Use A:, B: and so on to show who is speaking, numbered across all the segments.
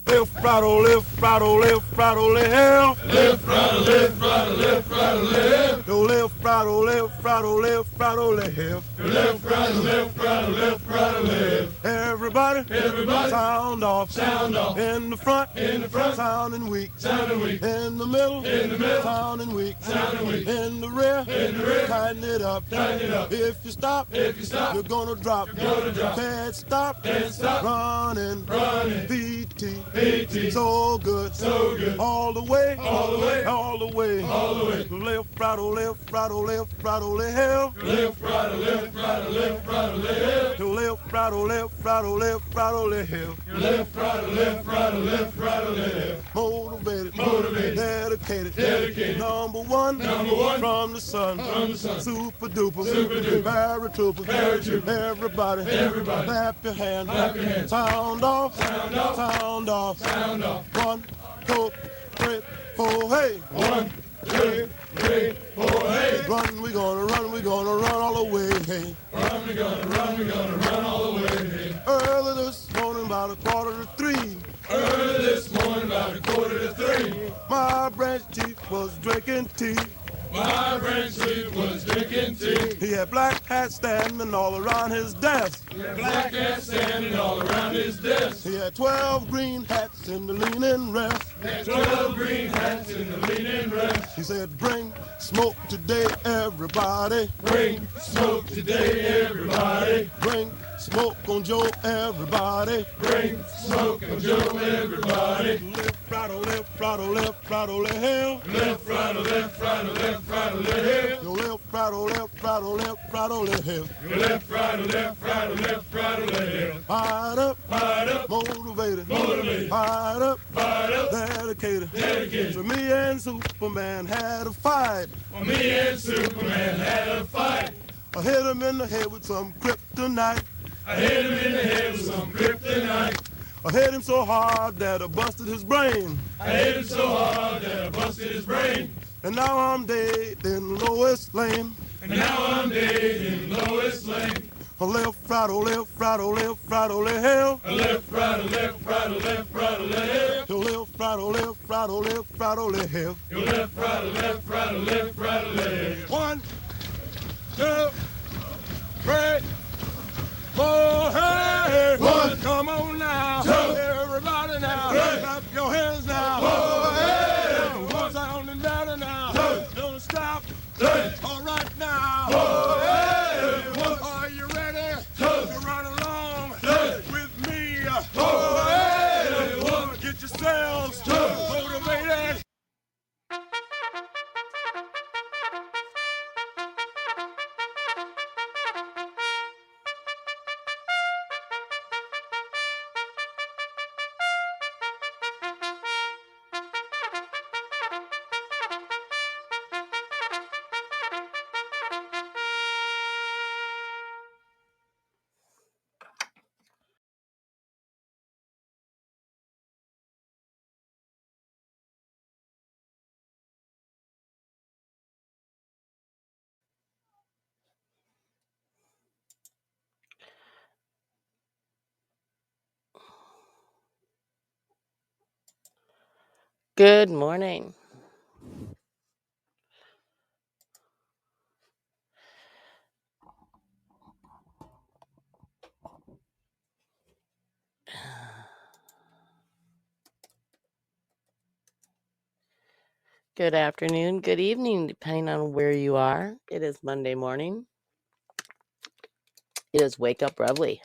A: Lift, rattle, lift, rattle, lift, rattle, lift.
B: Lift, rattle, lift, rattle, lift, rattle, lift.
A: Yo, lift, rattle, lift, rattle, lift, rattle, lift.
B: Lift, rattle, lift, rattle, lift, rattle, lift.
A: Everybody,
B: Everybody,
A: sound off.
B: sound off.
A: In the front, sounding weak.
B: Sounding weak.
A: In the middle, sounding weak.
B: Sounding weak.
A: In the rear, tighten it up.
B: Tighten it up.
A: If you stop, you're gonna drop. Can't stop, running. PT, so good, all the way, all the way, all the way, all the way. Lift, rattle, lift, rattle, lift, rattle, lift.
B: Lift, rattle, lift, rattle, lift, rattle, lift.
A: Lift, rattle, lift, rattle, lift, rattle, lift.
B: Lift, rattle, lift, rattle, lift, rattle, lift.
A: Motivated, dedicated, number one, from the sun, super duper, paratrooper, everybody, clap your hands, sound off, sound off, 1, 2, 3, 4, hey,
B: 1, 2, 3, 4, hey.
A: Run, we gonna run all the way, hey.
B: Run, we gonna run all the way, hey.
A: Early this morning about 2:45.
B: Early this morning about 2:45.
A: My branch chief was drinking tea.
B: My branch chief was drinking tea.
A: He had black hats standing all around his desk.
B: Black hat standing all around his desk.
A: He had 12 green hats in the leaning rest.
B: 12 green hats in the leaning rest.
A: He said, bring smoke today, everybody.
B: Bring smoke today, everybody.
A: Bring smoke on Joe, everybody.
B: Bring smoke on Joe, everybody.
A: Lift, rattle, lift, rattle, lift, rattle, lift.
B: Lift, rattle, lift, rattle, lift, rattle, lift.
A: Yo, lift, rattle, lift, rattle, lift, rattle, lift.
B: You lift, rattle, lift, rattle, lift, rattle, lift.
A: Fired up, motivated, fired up, dedicated. So me and Superman had a fight.
B: Well, me and Superman had a fight.
A: I hit him in the head with some kryptonite.
B: I hit him in the head with some kryptonite.
A: I hit him so hard that I busted his brain.
B: I hit him so hard that I busted his brain.
A: And now I'm dead in Lois Lane.
B: And now I'm dead in Lois Lane.
A: Lift, rattle, lift, rattle, lift, rattle, lift.
B: A lift, rattle, lift, rattle, lift, rattle, lift.
A: Lift, rattle, lift, rattle, lift, rattle, lift.
B: You lift, rattle, lift, rattle, lift, rattle, lift.
A: 1, 2, 3, 4, hey!
B: 1,
A: come on now,
B: 2,
A: everybody now,
B: 3,
A: clap your hands now,
B: 4, hey!
A: One sounding better now,
B: 2,
A: don't stop,
B: 3,
A: all right now,
B: 4, hey! 1,
A: are you ready
B: 2,
A: to run along
B: 3,
A: with me?
B: 4, hey! 1,
A: Get yourselves
B: 2,
A: motivated.
C: Good morning. Good afternoon, good evening, depending on where you are. It is Monday morning. It is Wake Up Reveille.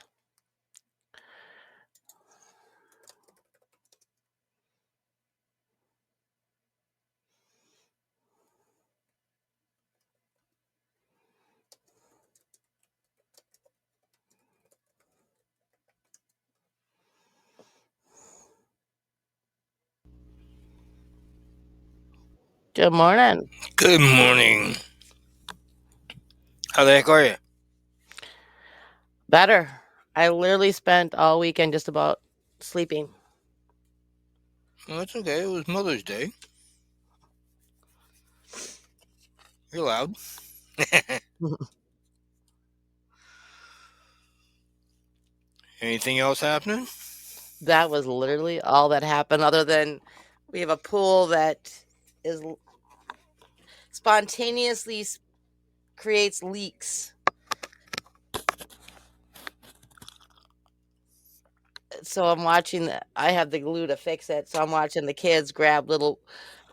C: Good morning.
D: Good morning. How the heck are you?
C: Better. I literally spent all weekend just about sleeping.
D: Well, that's okay. It was Mother's Day. You're loud. Anything else happening?
C: That was literally all that happened, other than we have a pool that is spontaneously creates leaks. So I'm watching I have the glue to fix it, so I'm watching the kids grab little.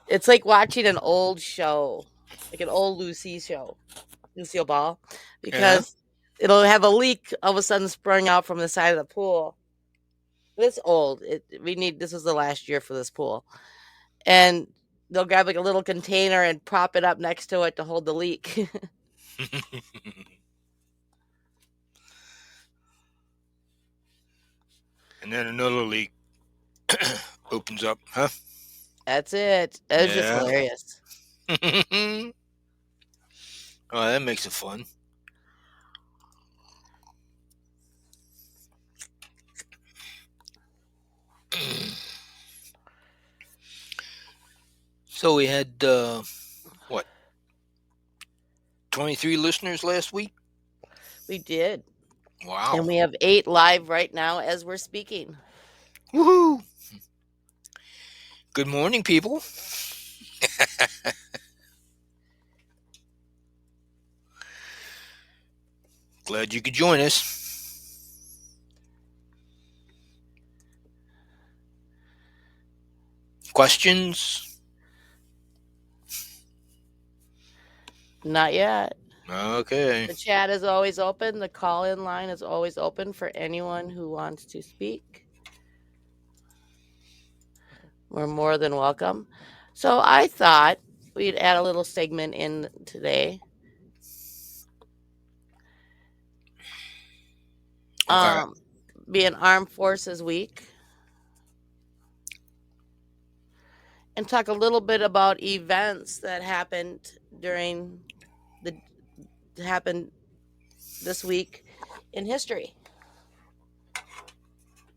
C: It's like watching an old show, like an old Lucille Ball,
D: Yeah.
C: because it'll have a leak all of a sudden sprung out from the side of the pool. It's old. This was the last year for this pool, and they'll grab like a little container and prop it up next to it to hold the leak.
D: And then another leak opens up, huh?
C: That's it. It was just
D: Yeah.
C: hilarious.
D: Oh, that makes it fun. So we had what, 23 listeners last week?
C: We did.
D: Wow.
C: And we have 8 live right now as we're speaking.
D: Woohoo! Good morning, people. Glad you could join us. Questions?
C: Not yet.
D: Okay.
C: The chat is always open. The call-in line is always open for anyone who wants to speak. We're more than welcome. So I thought we'd add a little segment in today.
D: Okay.
C: Being Armed Forces Week. And talk a little bit about events that happened happened this week in history.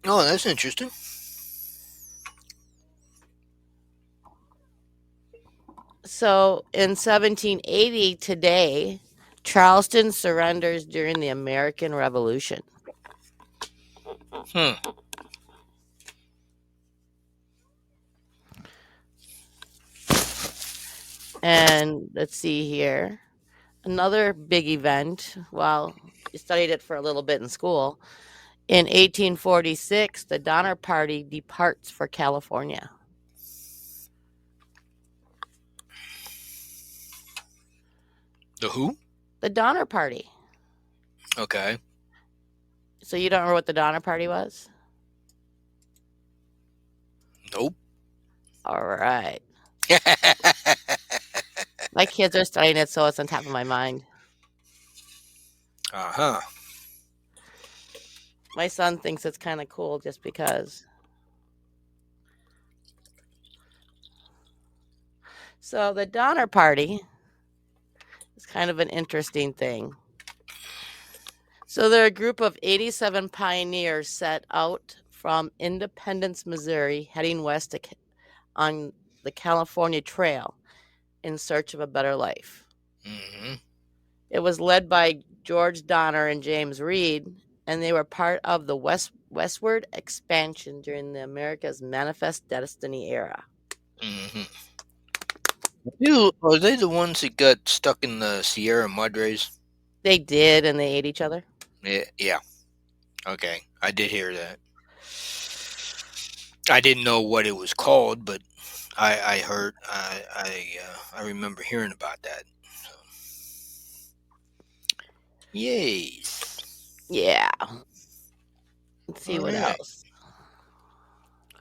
D: Oh, that's interesting.
C: So in 1780 today, Charleston surrenders during the American Revolution. And let's see here. Another big event, well, you studied it for a little bit in school. In 1846, the Donner Party departs for California.
D: The who?
C: The Donner Party.
D: Okay.
C: So you don't remember what the Donner Party was?
D: Nope.
C: All right. My kids are studying it, so it's on top of my mind.
D: Uh-huh.
C: My son thinks it's kind of cool just because. So the Donner Party is kind of an interesting thing. So they're a group of 87 pioneers set out from Independence, Missouri, heading west on the California Trail in search of a better life.
D: Mm-hmm.
C: It was led by George Donner and James Reed, and they were part of the westward expansion during the America's Manifest Destiny era.
D: Mm-hmm. Are they the ones that got stuck in the Sierra Madres?
C: They did, and they ate each other.
D: Yeah. Okay. I did hear that. I didn't know what it was called, but I heard. I remember hearing about that. So. Yay.
C: Yeah. Let's see
D: All
C: what
D: right.
C: else.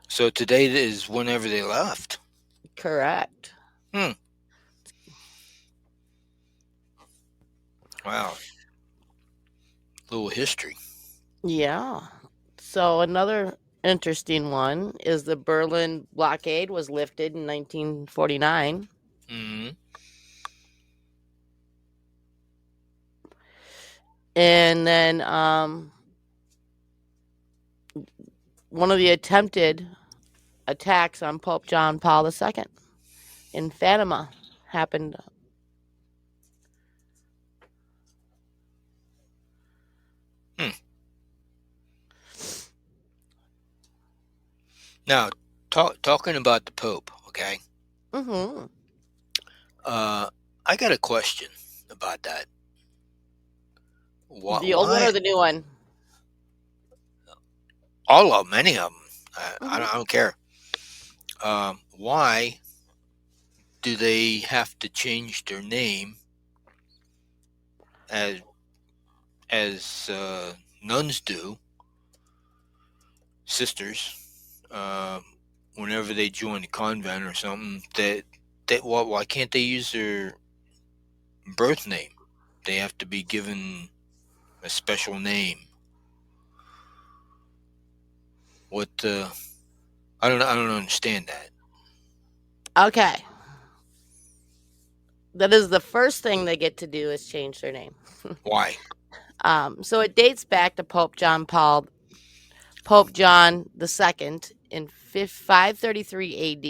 D: So today is whenever they left.
C: Correct.
D: Wow. Little history.
C: Yeah. So another interesting one is the Berlin blockade was lifted in 1949.
D: Mm-hmm.
C: And then one of the attempted attacks on Pope John Paul II in Fatima happened.
D: Now, talking about the Pope, okay?
C: Mm-hmm.
D: I got a question about that.
C: The old one
D: Why
C: or the new one?
D: all of them, many of them?
C: Mm-hmm.
D: I don't care. Why do they have to change their name as nuns do, sisters, whenever they join the convent or something? Why can't they use their birth name? They have to be given a special name. What? I don't understand that.
C: Okay. That is the first thing they get to do is change their name.
D: Why?
C: So it dates back to Pope John II in 533 AD,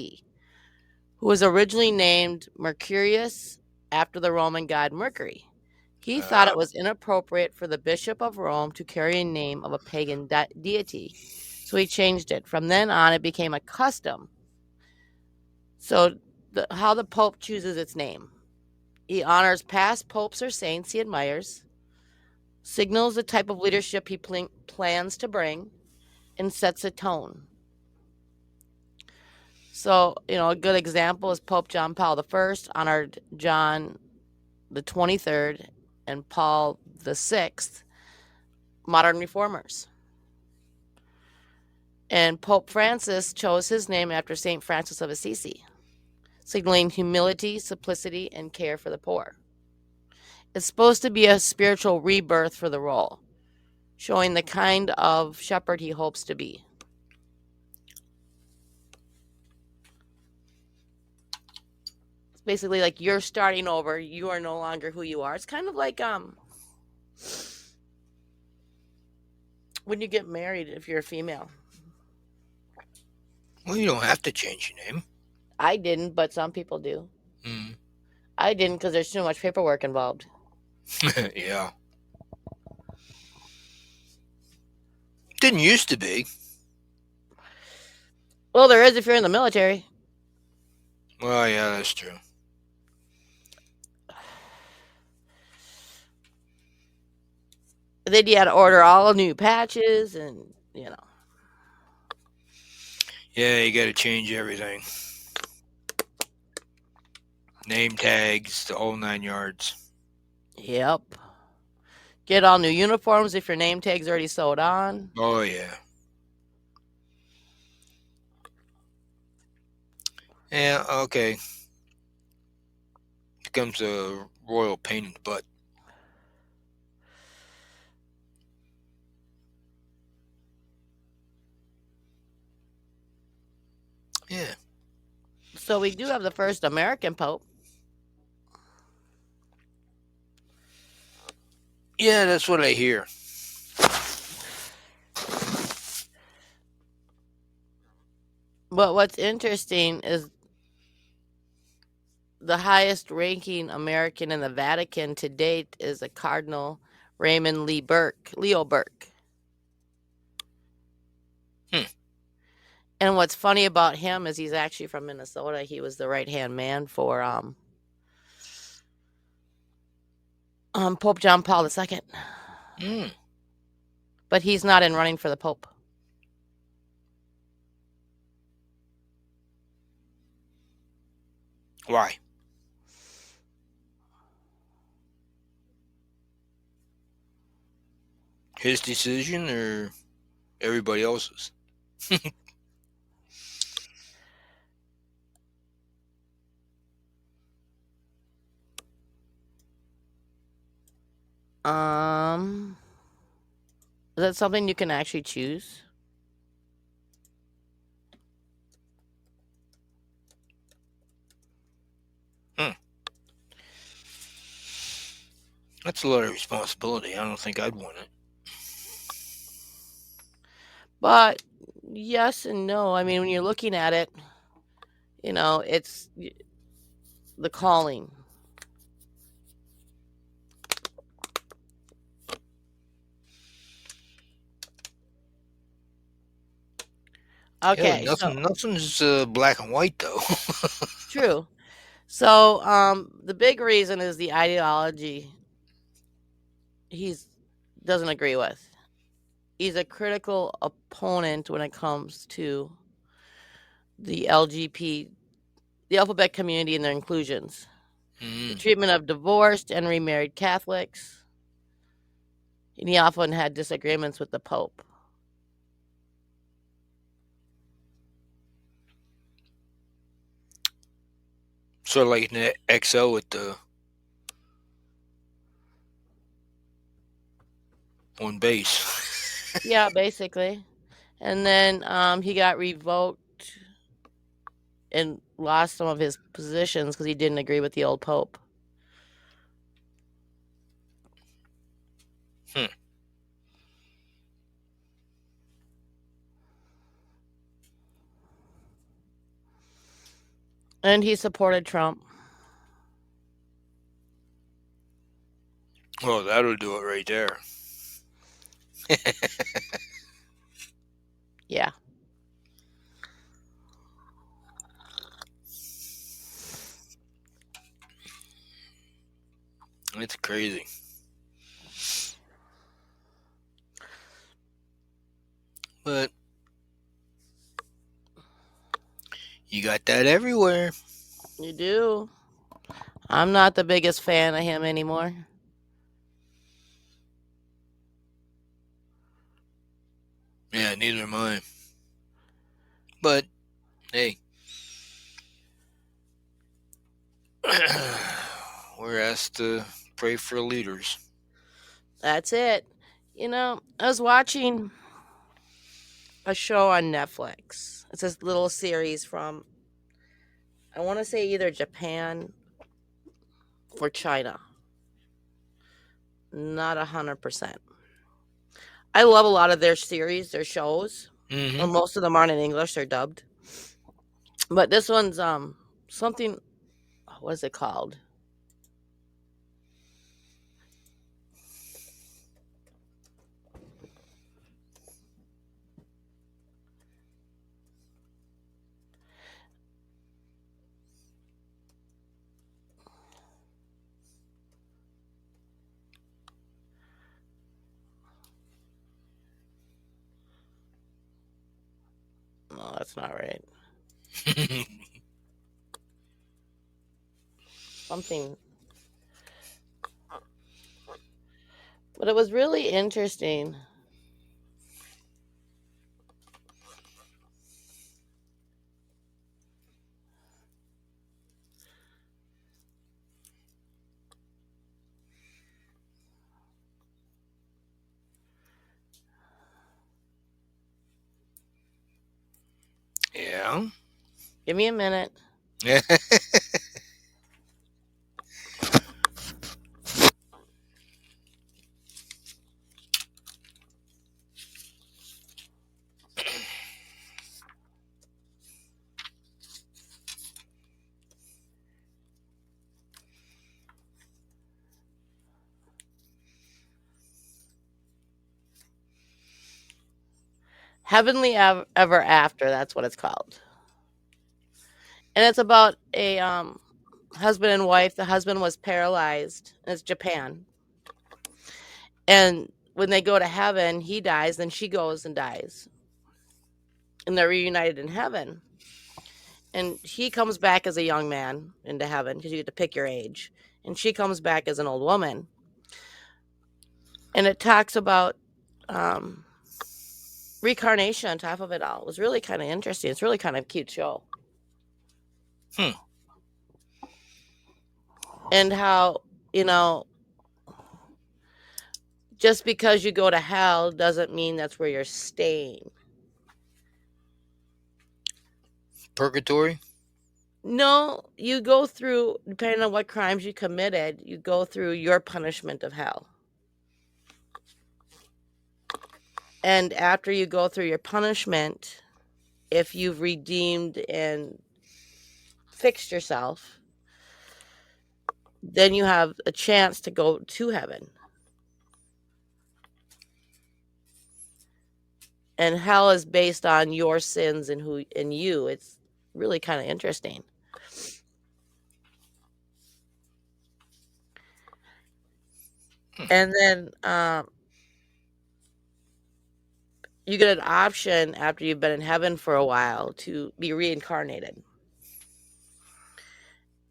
C: who was originally named Mercurius after the Roman god Mercury. He thought
D: Uh,
C: it was inappropriate for the Bishop of Rome to carry a name of a pagan deity, so he changed it. From then on, it became a custom. So, how the Pope chooses its name. He honors past popes or saints he admires, signals the type of leadership he plans to bring, and sets a tone. So, a good example is Pope John Paul I honored John the 23rd and Paul the 6th, modern reformers. And Pope Francis chose his name after St. Francis of Assisi, signaling humility, simplicity, and care for the poor. It's supposed to be a spiritual rebirth for the role, showing the kind of shepherd he hopes to be. It's basically like you're starting over. You are no longer who you are. It's kind of like when you get married if you're a female.
D: well, you don't have to change your name.
C: I didn't, but some people do.
D: Mm.
C: I didn't because there's too much paperwork involved.
D: Yeah. Didn't used to be.
C: Well, there is if you're in the military.
D: Well, yeah, that's true.
C: Then you had to order all new patches and,
D: Yeah, you got to change everything. Name tags, the whole 9 yards.
C: Yep. Get all new uniforms if your name tag's already sewed on.
D: Oh, yeah. Yeah, okay. Becomes a royal pain in the butt. Yeah.
C: So we do have the first American Pope.
D: Yeah, that's what I hear.
C: But what's interesting is the highest ranking American in the Vatican to date is a Cardinal Raymond Leo Burke.
D: Hmm.
C: And what's funny about him is he's actually from Minnesota. He was the right-hand man for Pope John Paul II.
D: Mm.
C: But he's not in running for the Pope.
D: Why? His decision or everybody else's?
C: Is that something you can actually choose?
D: That's a lot of responsibility. I don't think I'd want it.
C: But yes and no. I mean, when you're looking at it, it's the calling. Okay, so
D: nothing's black and white though.
C: true. So the big reason is the ideology he's doesn't agree with. He's a critical opponent when it comes to the the alphabet community and their inclusions, the treatment of divorced and remarried Catholics, and he often had disagreements with the Pope.
D: Sort of like an XL with the on base.
C: Yeah, basically. And then he got revoked and lost some of his positions because he didn't agree with the old Pope. And he supported Trump.
D: Well, that'll do it right there.
C: Yeah.
D: It's crazy. But you got that everywhere.
C: You do. I'm not the biggest fan of him anymore.
D: Yeah, neither am I. But hey, we're asked to pray for leaders.
C: That's it. You know, I was watching a show on Netflix. It's this little series from, I want to say either Japan or China. Not 100%. I love a lot of their series, their shows. Well, most of them aren't in English; they're dubbed. But this one's something. What is it called? No, that's not right. Something. But it was really interesting.
D: Yeah.
C: Give me a minute. Heavenly Ever After, that's what it's called. And it's about a husband and wife. The husband was paralyzed. It's Japan. And when they go to heaven, he dies, then she goes and dies. And they're reunited in heaven. And he comes back as a young man into heaven because you get to pick your age. And she comes back as an old woman. And it talks about reincarnation on top of it all. It was really kind of interesting. It's really kind of a cute show. And how, you know, just because you go to hell doesn't mean that's where you're staying.
D: Purgatory?
C: No, you go through, depending on what crimes you committed, you go through your punishment of hell. And after you go through your punishment, if you've redeemed and fixed yourself, then you have a chance to go to heaven. and hell is based on your sins and who and you. It's really kind of interesting. And then you get an option after you've been in heaven for a while to be reincarnated.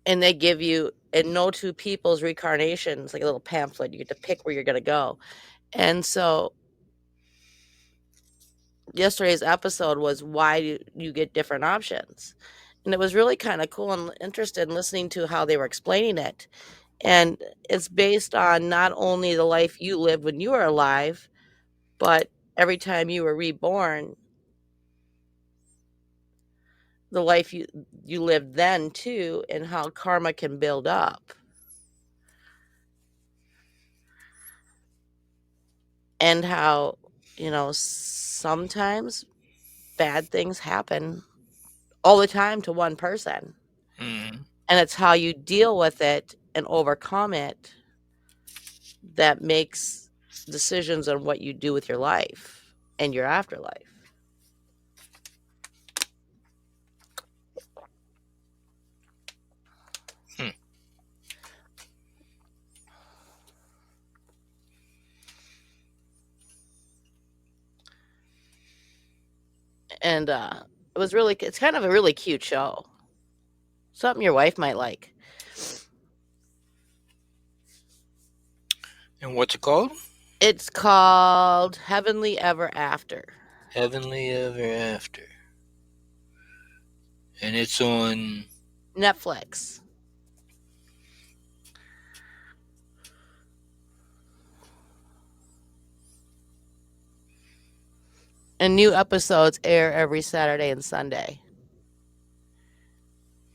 C: And they give you, and no two people's reincarnations, like a little pamphlet. You get to pick where you're going to go. And so yesterday's episode was why do you get different options. And it was really kind of cool and interested in listening to how they were explaining it. And it's based on not only the life you lived when you were alive, but every time you were reborn, the life you lived then too, and how karma can build up. And how, sometimes bad things happen all the time to one person.
D: Mm-hmm.
C: And it's how you deal with it and overcome it that makes decisions on what you do with your life and your afterlife. And it's kind of a really cute show. Something your wife might like.
D: And what's it called?
C: It's called Heavenly Ever After.
D: Heavenly Ever After. And it's on
C: Netflix. And new episodes air every Saturday and Sunday.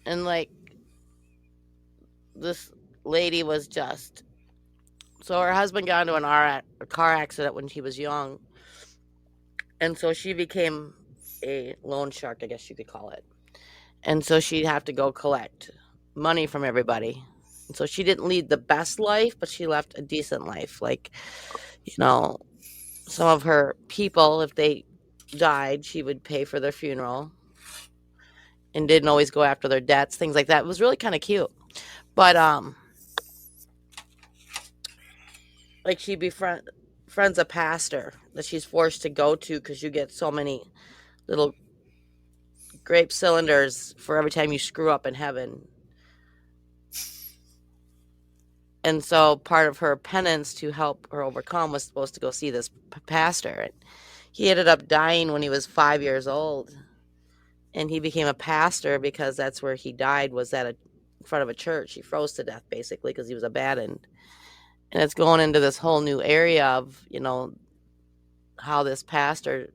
C: And like, this lady was just, so her husband got into a car accident when she was young. And so she became a loan shark, I guess you could call it. And so she'd have to go collect money from everybody. And so she didn't lead the best life, but she left a decent life. Like, some of her people, if they died, she would pay for their funeral and didn't always go after their debts, things like that. It was really kind of cute. But like, she befriends a pastor that she's forced to go to because you get so many little grape cylinders for every time you screw up in heaven. And so part of her penance to help her overcome was supposed to go see this pastor. And he ended up dying when he was 5 years old. And he became a pastor because that's where he died, was in front of a church. He froze to death, basically, because he was abandoned. And it's going into this whole new area of, how this pastor,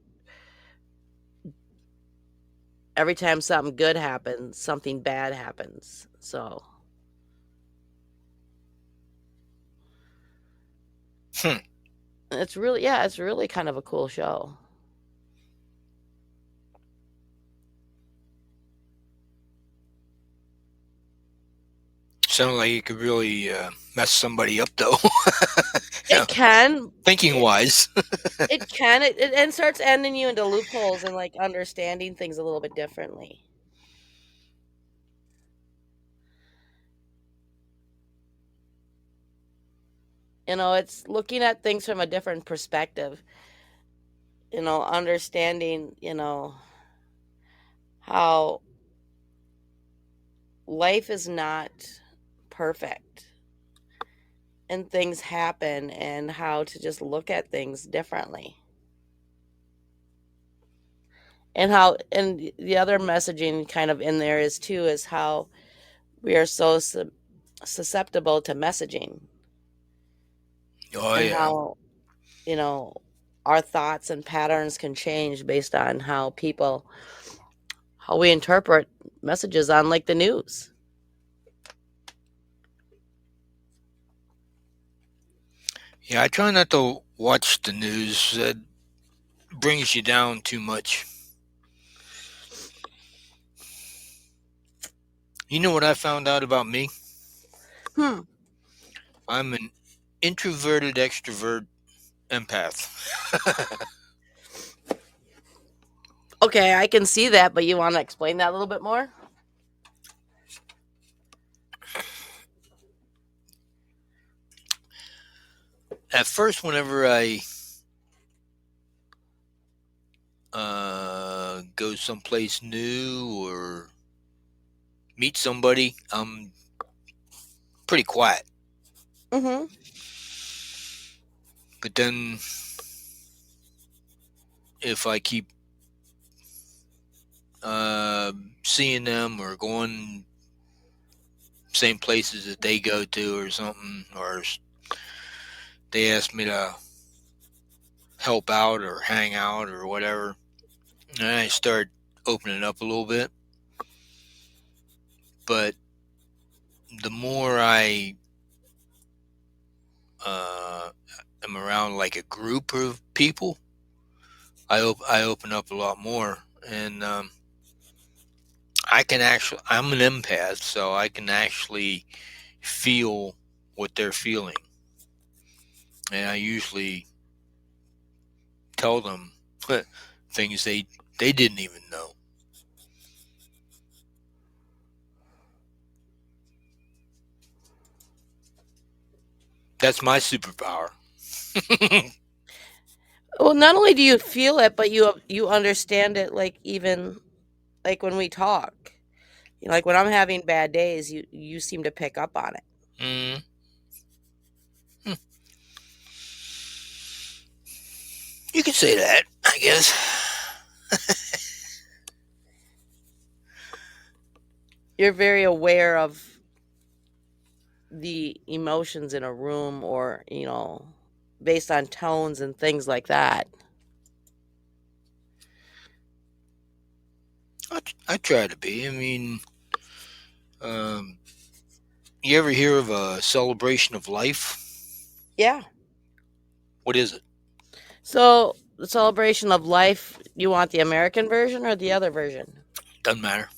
C: every time something good happens, something bad happens. So it's really kind of a cool show.
D: Sounds like it could really mess somebody up, though.
C: It can.
D: Thinking wise.
C: It can. It starts ending you into loopholes and like understanding things a little bit differently. It's looking at things from a different perspective. Understanding, how life is not perfect and things happen, and how to just look at things differently. And the other messaging kind of in there is how we are so susceptible to messaging.
D: Oh,
C: And
D: yeah.
C: how, our thoughts and patterns can change based on how we interpret messages on, like, the news.
D: Yeah, I try not to watch the news. It brings you down too much. You know what I found out about me? I'm an introverted extrovert empath.
C: Okay, I can see that, but you want to explain that a little bit more?
D: At first, whenever I go someplace new or meet somebody, I'm pretty quiet.
C: Mm-hmm.
D: But then, if I keep seeing them or going same places that they go to or something, or they ask me to help out or hang out or whatever, and I start opening up a little bit. But the more I am around like a group of people, I open up a lot more, and I'm an empath, so I can actually feel what they're feeling, and I usually tell them things they didn't even know. That's my superpower.
C: Well, not only do you feel it, but you understand it. Like even like when we talk, like when I'm having bad days, you seem to pick up on it.
D: Mm. You could say that, I guess.
C: You're very aware of the emotions in a room, or based on tones and things like that.
D: I try to be. I mean, um, you ever hear of a celebration of life?
C: Yeah.
D: What is it?
C: So the celebration of life, you want the American version or the other version?
D: Doesn't matter.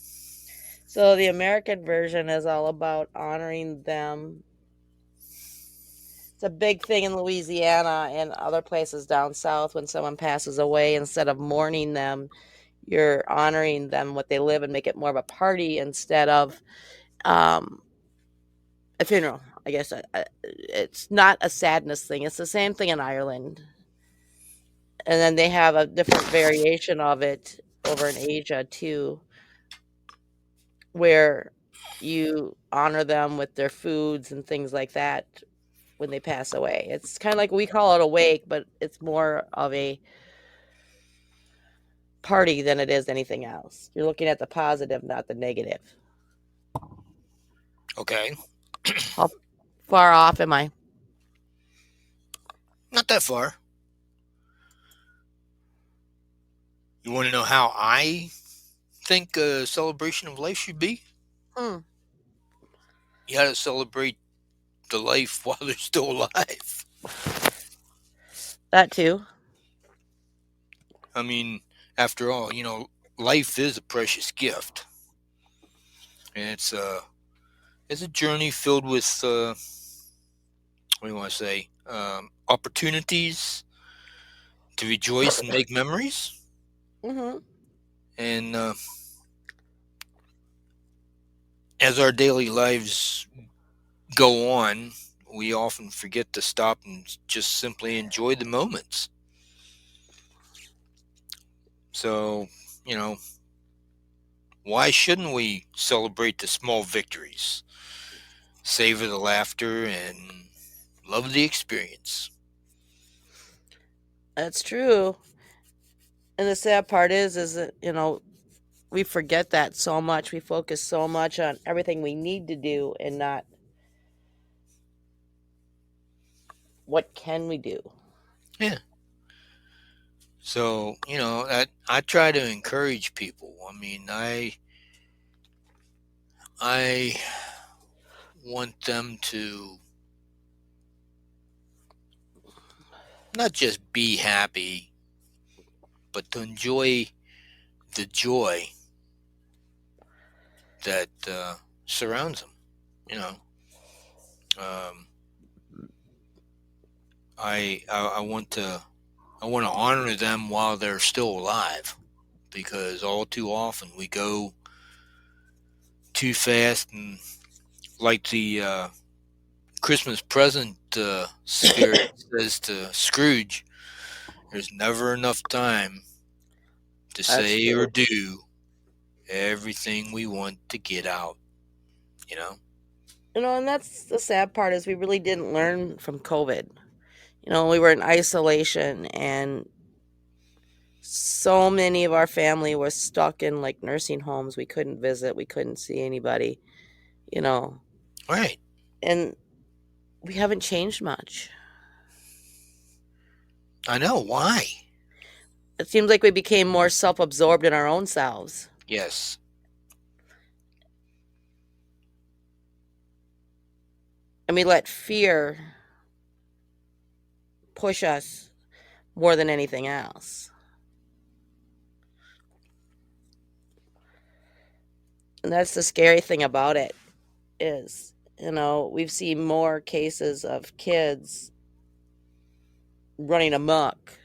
C: So the American version is all about honoring them. It's a big thing in Louisiana and other places down south. When someone passes away, instead of mourning them, you're honoring them, what they live, and make it more of a party instead of um, a funeral. I guess it's not a sadness thing. It's the same thing in Ireland. And then they have a different variation of it over in Asia too, where you honor them with their foods and things like that when they pass away. It's kind of like we call it a wake, but it's more of a party than it is anything else. You're looking at the positive, not the negative.
D: Okay.
C: How far off am I?
D: Not that far. You want to know how I think a celebration of life should be?
C: Hmm,
D: You got to celebrate the life while they're still alive.
C: that too.
D: I mean, after all, life is a precious gift, and it's a journey filled with what do you want to say? Opportunities to rejoice and make memories.
C: Hmm.
D: And as our daily lives go on, we often forget to stop and just simply enjoy the moments. So, you know, why shouldn't we celebrate the small victories, savor the laughter, and love the experience?
C: That's true. And the sad part is that we forget that so much. We focus so much on everything we need to do and not what can we do.
D: Yeah. So, I try to encourage people. I mean, I want them to not just be happy, but to enjoy the joy that surrounds them. You know, um, I want to honor them while they're still alive. because all too often we go too fast, and like the Christmas present spirit says to Scrooge, there's never enough time to
C: That's
D: say or
C: true.
D: do everything we want to get out, you know?
C: And that's the sad part is we really didn't learn from COVID. We were in isolation, and so many of our family was stuck in like nursing homes. We couldn't visit, we couldn't see anybody, you know.
D: Right.
C: And we haven't changed much.
D: I know. Why?
C: It seems like we became more self-absorbed in our own selves.
D: Yes.
C: And we let fear push us more than anything else. And that's the scary thing about it is, we've seen more cases of kids running amok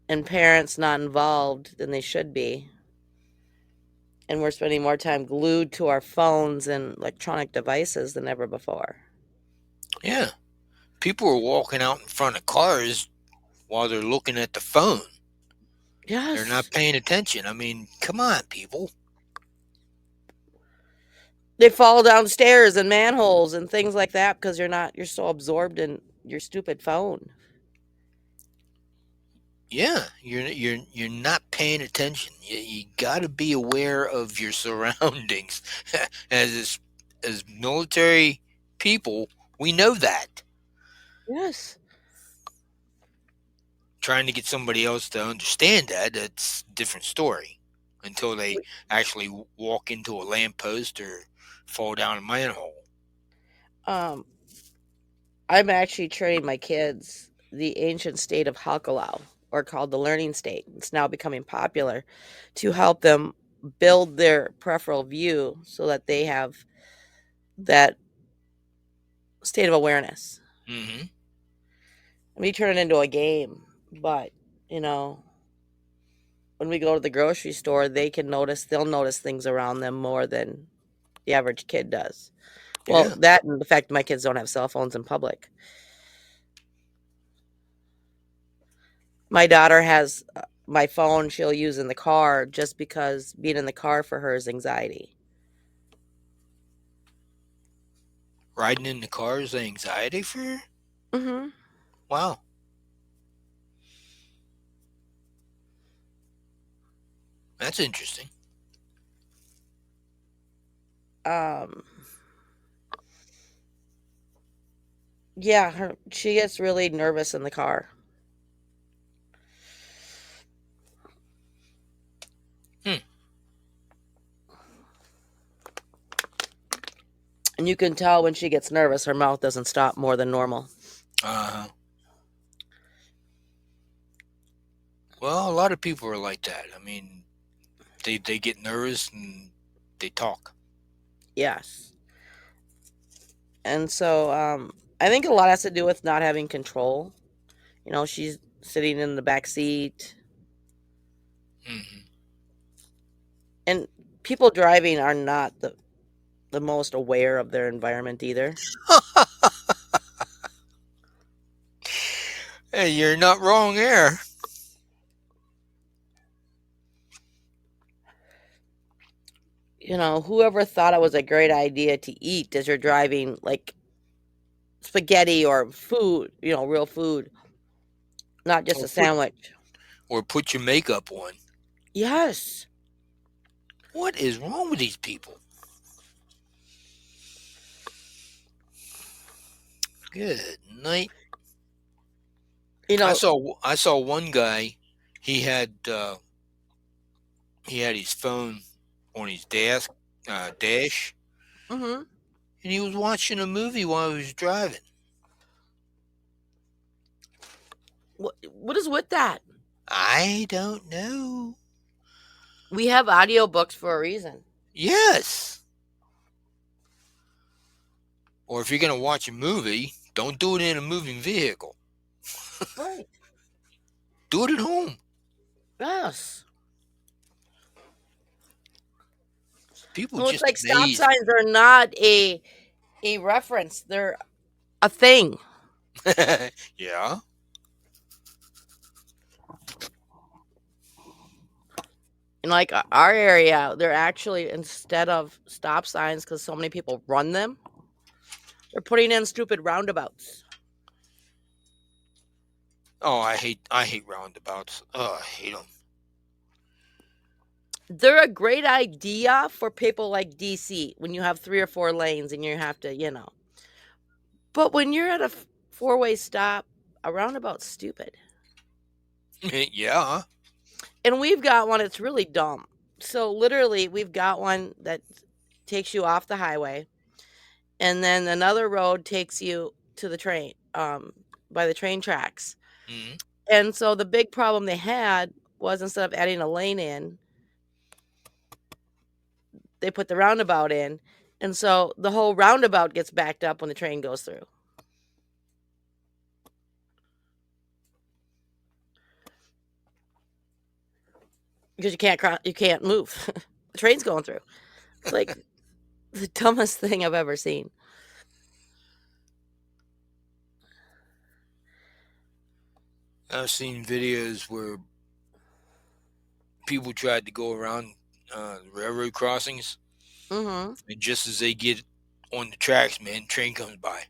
C: and parents not involved than they should be. And we're spending more time glued to our phones and electronic devices than ever before.
D: Yeah. People are walking out in front of cars while they're looking at the phone.
C: Yes.
D: They're not paying attention. I mean, come on, people.
C: They fall downstairs in manholes and things like that because you're so absorbed in your stupid phone.
D: Yeah, you're not paying attention. You got to be aware of your surroundings. as military people, we know that.
C: Yes.
D: Trying to get somebody else to understand that's a different story. Until they actually walk into a lamppost or fall down a manhole.
C: I'm actually training my kids the ancient state of Hakalau, or called the learning state. It's now becoming popular to help them build their peripheral view so that they have that state of awareness.
D: Mm-hmm.
C: We turn it into a game, but when we go to the grocery store, they'll notice things around them more than the average kid does. Well,
D: Yeah.
C: that and the fact my kids don't have cell phones in public. My daughter has my phone she'll use in the car just because being in the car for her is anxiety.
D: Riding in the car is anxiety for her?
C: Mm-hmm.
D: Wow. That's interesting.
C: Yeah, she gets really nervous in the car. And you can tell when she gets nervous, her mouth doesn't stop more than normal.
D: Uh-huh. Well, a lot of people are like that. I mean, they get nervous and they talk.
C: Yes. And so I think a lot has to do with not having control. She's sitting in the back seat.
D: Mm-hmm.
C: And people driving are not the most aware of their environment either.
D: Hey, you're not wrong there.
C: Whoever thought it was a great idea to eat as you're driving, like spaghetti or food, real food, not just a sandwich.
D: Or put your makeup on.
C: Yes.
D: What is wrong with these people? Good night. I saw one guy. He had his phone on his dash,
C: Mm-hmm.
D: and he was watching a movie while he was driving.
C: What is with that?
D: I don't know.
C: We have audiobooks for a reason.
D: Yes. Or if you're going to watch a movie, don't do it in a moving vehicle.
C: Right.
D: Do it at home.
C: Yes.
D: People
C: No, it's
D: just
C: like stop
D: amazed.
C: signs are not a reference. They're a thing.
D: Yeah.
C: In like our area, they're actually, instead of stop signs, because so many people run them, they're putting in stupid roundabouts.
D: Oh, I hate roundabouts. Oh, I hate them.
C: They're a great idea for people like DC when you have 3 or 4 lanes and you have to. But when you're at a four-way stop, a roundabout's stupid.
D: Yeah.
C: And we've got one, it's really dumb. So literally, we've got one that takes you off the highway, and then another road takes you to the train, by the train tracks.
D: Mm.
C: And so the big problem they had was, instead of adding a lane in, they put the roundabout in, and so the whole roundabout gets backed up when the train goes through. Because you can't move. The train's going through. It's like the dumbest thing I've ever seen.
D: I've seen videos where people tried to go around railroad crossings,
C: Mhm.
D: and just as they get on the tracks, man, train comes by.
C: Yeah.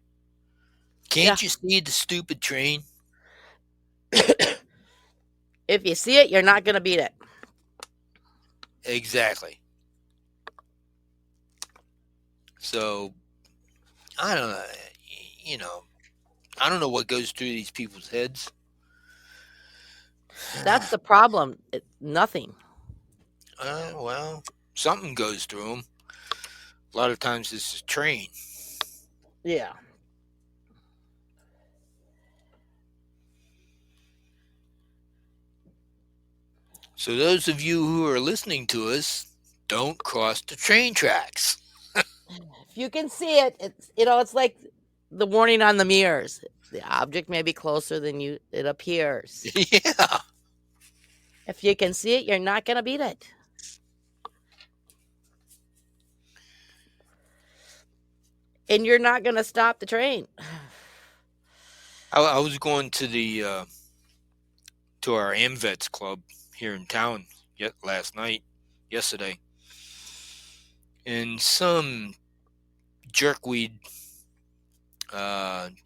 D: Can't you see the stupid train?
C: If you see it, you're not gonna beat it.
D: Exactly. So I don't know. You know, I don't know what goes through these people's heads.
C: That's the problem. Nothing.
D: Well, something goes through them. A lot of times it's a train.
C: Yeah.
D: So those of you who are listening to us, don't cross the train tracks.
C: If you can see it, it's like the warning on the mirrors. The object may be closer than it appears.
D: Yeah.
C: If you can see it, you're not gonna beat it. And you're not gonna stop the train.
D: I was going to to our AmVets club here in town yesterday, and some jerkweed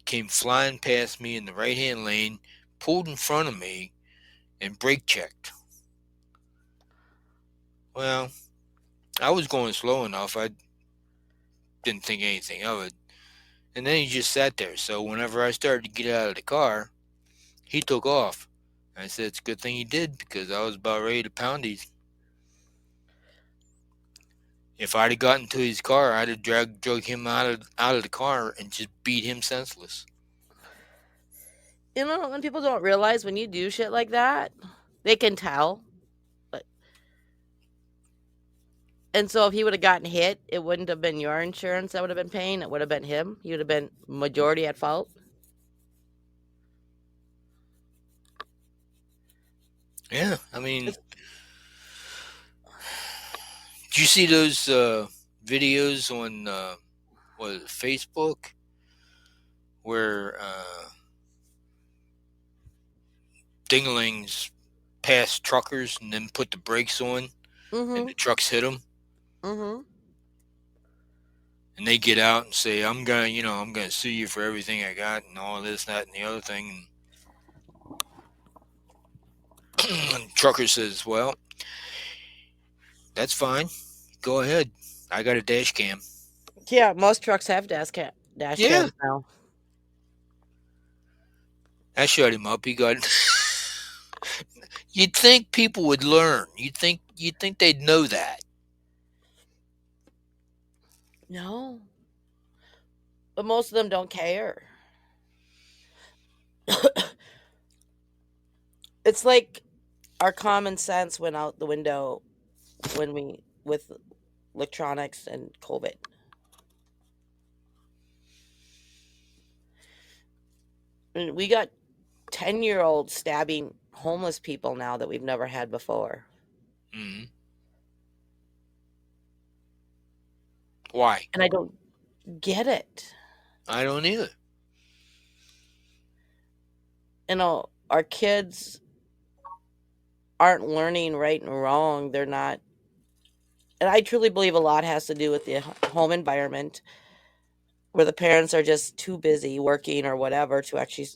D: came flying past me in the right hand lane, pulled in front of me, and brake checked. Well, I was going slow enough. I didn't think anything of it. And then he just sat there. So whenever I started to get out of the car, he took off. I said it's a good thing he did, because I was about ready to pound him. If I'd have gotten to his car, I'd have drug him out of the car and just beat him senseless.
C: When people don't realize, when you do shit like that, they can tell. And so if he would have gotten hit, it wouldn't have been your insurance that would have been paying. It would have been him. He would have been majority at fault.
D: Yeah, I mean, did you see those videos on Facebook, where dinglings pass truckers and then put the brakes on, and the trucks hit them,
C: Mm-hmm.
D: and they get out and say, I'm gonna sue you for everything I got and all this, that, and the other thing. And the trucker says, well, that's fine. Go ahead. I got a dash cam.
C: Yeah, most trucks have dash cams now.
D: I shut him up. He got. You'd think people would learn. You'd think they'd know that.
C: No. But most of them don't care. It's like our common sense went out the window with electronics and COVID. And we got 10-year-olds stabbing homeless people now that we've never had before.
D: Mm-hmm. Why?
C: And I don't get it.
D: I don't either.
C: Our kids aren't learning right and wrong. They're not. And I truly believe a lot has to do with the home environment where the parents are just too busy working or whatever to actually.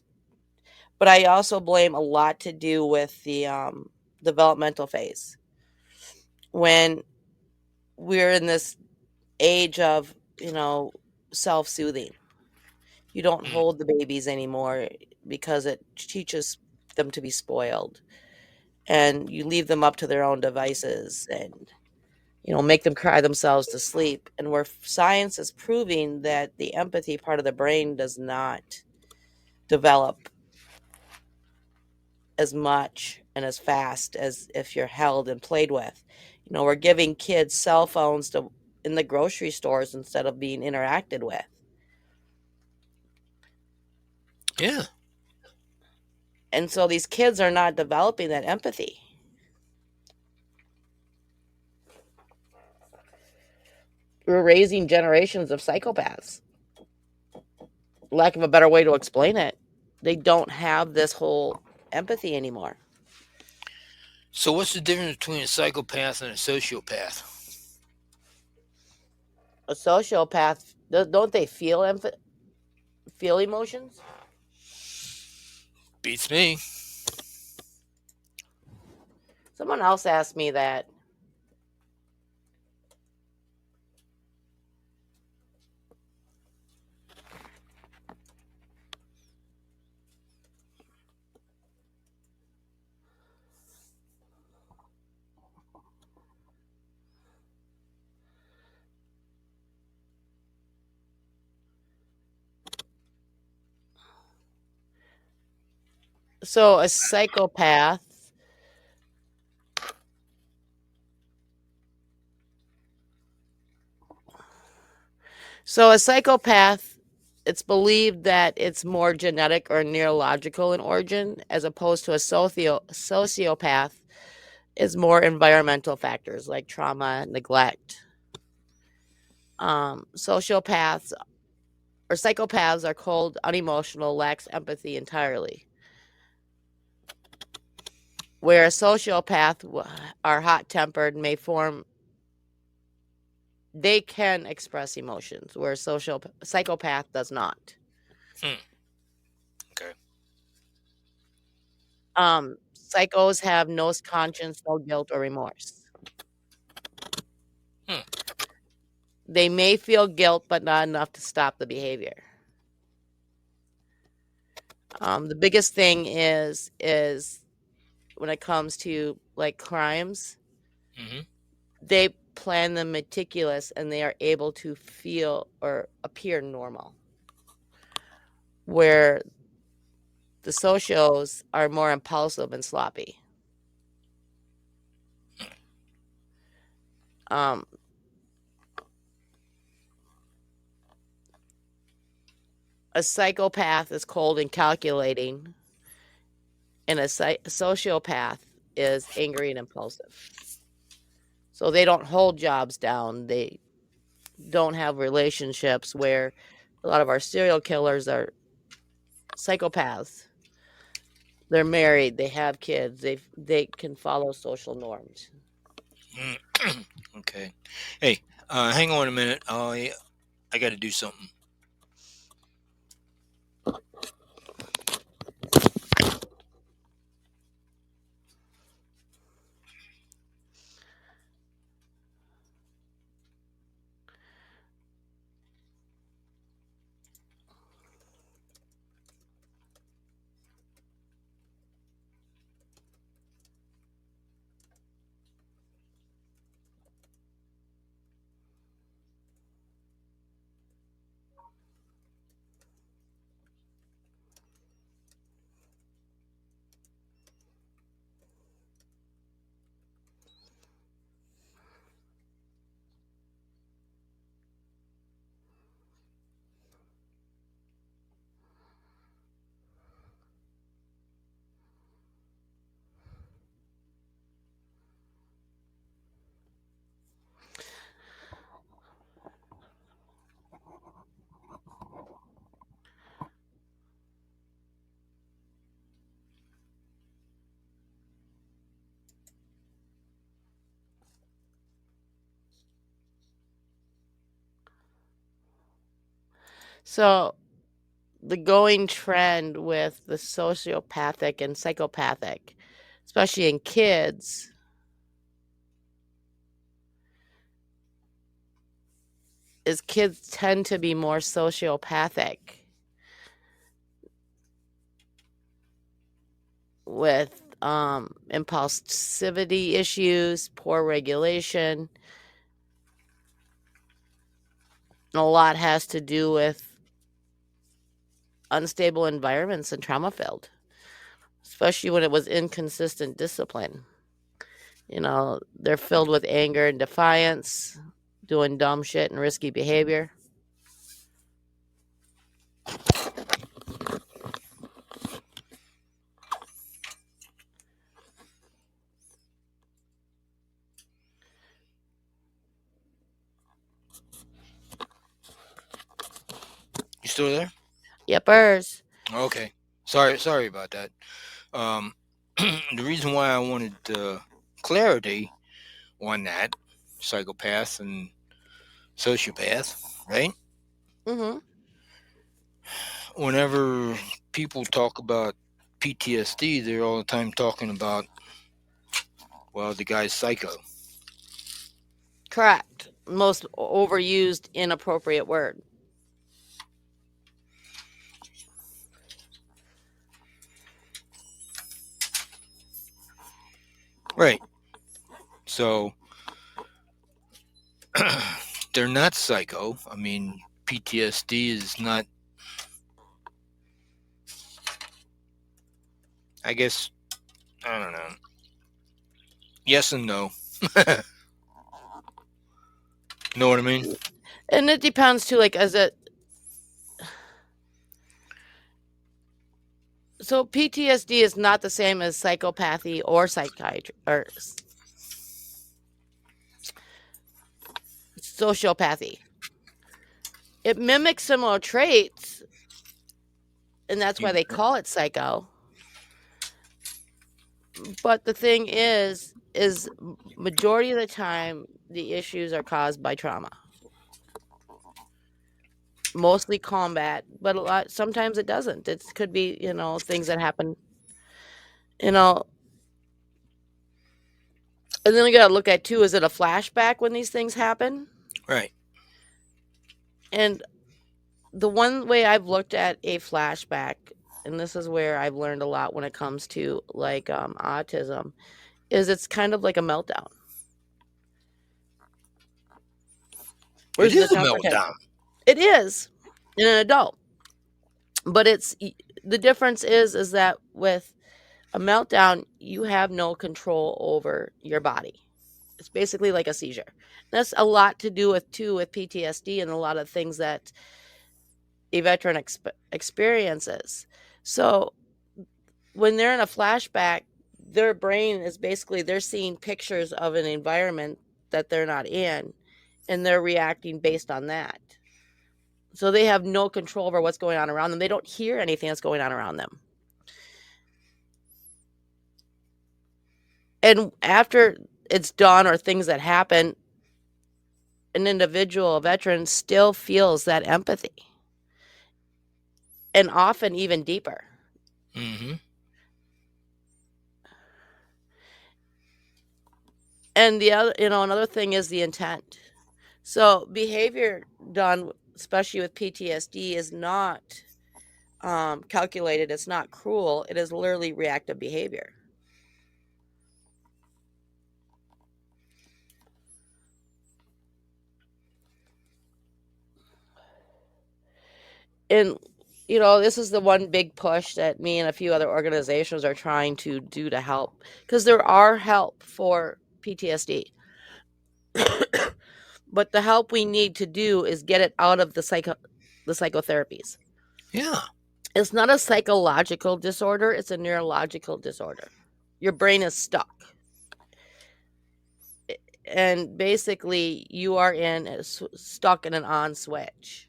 C: But I also blame a lot to do with the developmental phase when we're in this age of, self soothing. You don't
D: Mm.
C: hold the babies anymore because it teaches them to be spoiled. And you leave them up to their own devices and, make them cry themselves to sleep. And where science is proving that the empathy part of the brain does not develop as much and as fast as if you're held and played with. We're giving kids cell phones in the grocery stores instead of being interacted with.
D: Yeah.
C: And so these kids are not developing that empathy. We're raising generations of psychopaths. Lack of a better way to explain it. They don't have this whole empathy anymore.
D: So what's the difference between a psychopath and a sociopath?
C: A sociopath, don't they feel emotions?
D: Beats me.
C: Someone else asked me that. So a psychopath So a psychopath, it's believed that it's more genetic or neurological in origin, as opposed to a sociopath is more environmental factors like trauma, neglect. Sociopaths or psychopaths are cold, unemotional, lacks empathy entirely. Where a sociopath are hot tempered, they can express emotions, where a psychopath does not.
D: Hmm. Okay.
C: Psychos have no conscience, no guilt or remorse.
D: Hmm.
C: They may feel guilt, but not enough to stop the behavior. The biggest thing is when it comes to like crimes,
D: Mm-hmm.
C: they plan them meticulous and they are able to feel or appear normal. Where the socios are more impulsive and sloppy. Um, a psychopath is cold and calculating, and a sociopath is angry and impulsive. So they don't hold jobs down. They don't have relationships, where a lot of our serial killers are psychopaths. They're married, they have kids, they can follow social norms.
D: Okay. Hey, hang on a minute. I got to do something.
C: So the going trend with the sociopathic and psychopathic, especially in kids, is kids tend to be more sociopathic with impulsivity issues, poor regulation. And a lot has to do with unstable environments and trauma filled, especially when it was inconsistent discipline. They're filled with anger and defiance, doing dumb shit and risky behavior.
D: You still there?
C: Yepers.
D: Okay. Sorry about that. The reason why I wanted clarity on that psychopath and sociopath, right?
C: Mm-hmm.
D: Whenever people talk about PTSD, they're all the time talking about, well, the guy's psycho.
C: Correct. Most overused, inappropriate word.
D: Right. So they're not psycho. I mean, PTSD is not, I guess, I don't know. Yes and no. Know what I mean?
C: And it depends too, like, so PTSD is not the same as psychopathy or psychiatry or sociopathy. It mimics similar traits, and that's why they call it psycho. But the thing is majority of the time the issues are caused by trauma. Mostly combat, but sometimes it doesn't. It could be, things that happen, and then we got to look at too, is it a flashback when these things happen?
D: Right.
C: And the one way I've looked at a flashback, and this is where I've learned a lot when it comes to like autism, is it's kind of like a meltdown.
D: It is a meltdown.
C: It is in an adult. But the difference is that with a meltdown, you have no control over your body. It's basically like a seizure. That's a lot to do with PTSD and a lot of things that a veteran experiences. So when they're in a flashback, their brain is basically, they're seeing pictures of an environment that they're not in, and they're reacting based on that. So they have no control over what's going on around them. They don't hear anything that's going on around them. And after it's done, or things that happen, an individual, a veteran, still feels that empathy. And often even deeper.
D: Mm-hmm.
C: And the other, another thing is the intent. So behavior done, especially with PTSD, is not calculated. It's not cruel. It is literally reactive behavior. And, this is the one big push that me and a few other organizations are trying to do to help. Because there are help for PTSD. But the help we need to do is get it out of the psychotherapies.
D: Yeah.
C: It's not a psychological disorder. It's a neurological disorder. Your brain is stuck. And basically, you are stuck in an on switch.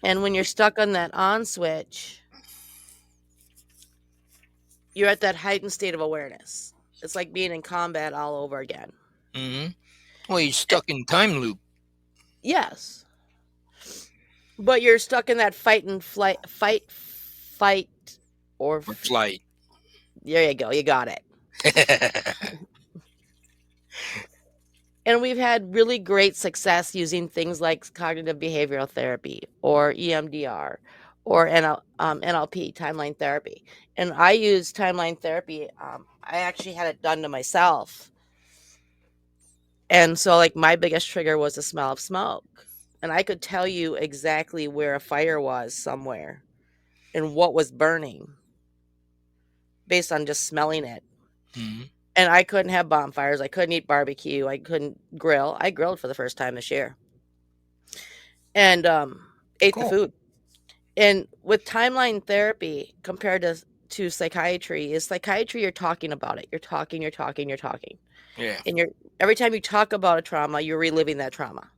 C: And when you're stuck on that on switch, you're at that heightened state of awareness. It's like being in combat all over again.
D: Mm-hmm. Well, you're stuck in time loop.
C: Yes. But you're stuck in that fight, or
D: Or flight.
C: there you go. You got it. And we've had really great success using things like cognitive behavioral therapy or EMDR or NLP, timeline therapy. And I use timeline therapy. I actually had it done to myself. And so, like, my biggest trigger was the smell of smoke. And I could tell you exactly where a fire was somewhere and what was burning based on just smelling it.
D: hmm
C: And I couldn't have bonfires. I couldn't eat barbecue. I couldn't grill. I grilled for the first time this year and ate the
D: Cool.
C: food. And with timeline therapy compared to psychiatry, is psychiatry you're talking about it. You're talking.
D: Yeah.
C: And every time you talk about a trauma, you're reliving that trauma.